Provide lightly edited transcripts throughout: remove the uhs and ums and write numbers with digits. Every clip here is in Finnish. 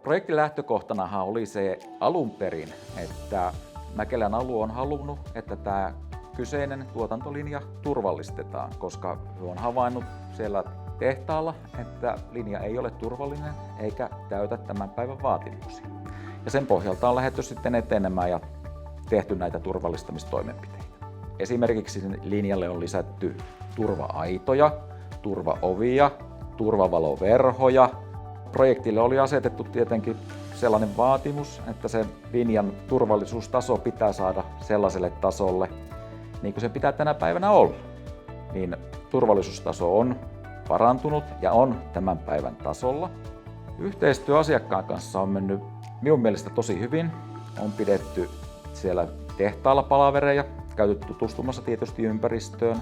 Projektin lähtökohtanahan oli se alun perin, että Mäkelän alue on halunnut, että tämä kyseinen tuotantolinja turvallistetaan, koska he on havainnut siellä tehtaalla, että linja ei ole turvallinen eikä täytä tämän päivän vaatimuksia. Ja sen pohjalta on lähdetty sitten etenemään ja tehty näitä turvallistamistoimenpiteitä. Esimerkiksi linjalle on lisätty turva-aitoja, turvaovia, turvavaloverhoja. Projektille oli asetettu tietenkin sellainen vaatimus, että se linjan turvallisuustaso pitää saada sellaiselle tasolle, niin kuin se pitää tänä päivänä olla. Niin turvallisuustaso on parantunut ja on tämän päivän tasolla. Yhteistyö asiakkaan kanssa on mennyt minun mielestä tosi hyvin. On pidetty siellä tehtaalla palavereja, käyty tutustumassa tietysti ympäristöön.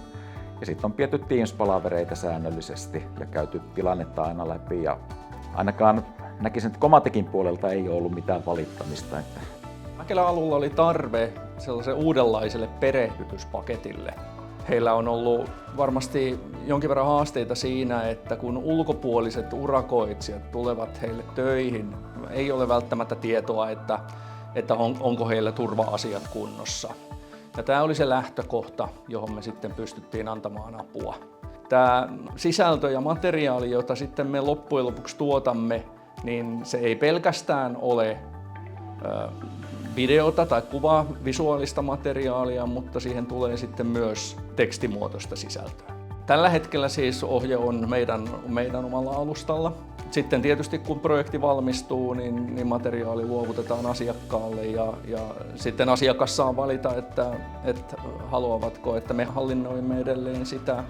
Ja sitten on pidetty Teams-palavereita säännöllisesti ja käyty tilannetta aina läpi. Ja ainakaan näkisin, että Comatekin puolelta ei ole ollut mitään valittamista. Mäkelän alulla oli tarve sellaiselle uudenlaiselle perehdytyspaketille. Heillä on ollut varmasti jonkin verran haasteita siinä, että kun ulkopuoliset urakoitsijat tulevat heille töihin, ei ole välttämättä tietoa, että onko heillä turva-asiat kunnossa. Ja tämä oli se lähtökohta, johon me sitten pystyttiin antamaan apua. Tämä sisältö ja materiaali, jota sitten me loppujen lopuksi tuotamme, niin se ei pelkästään ole videota tai kuvaa, visuaalista materiaalia, mutta siihen tulee sitten myös tekstimuotoista sisältöä. Tällä hetkellä siis ohje on meidän omalla alustalla. Sitten tietysti kun projekti valmistuu, niin materiaali luovutetaan asiakkaalle ja sitten asiakas saa valita, että haluavatko, että me hallinnoimme edelleen sitä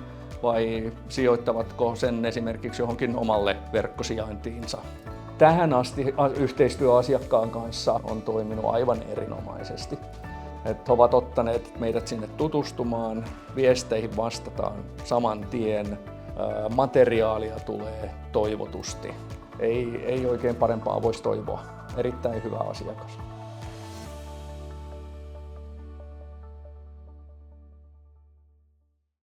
vai sijoittavatko sen esimerkiksi johonkin omalle verkkosijaintiinsa. Tähän asti yhteistyö asiakkaan kanssa on toiminut aivan erinomaisesti. He ovat ottaneet meidät sinne tutustumaan, viesteihin vastataan saman tien, materiaalia tulee toivotusti. Ei oikein parempaa voisi toivoa. Erittäin hyvä asiakas.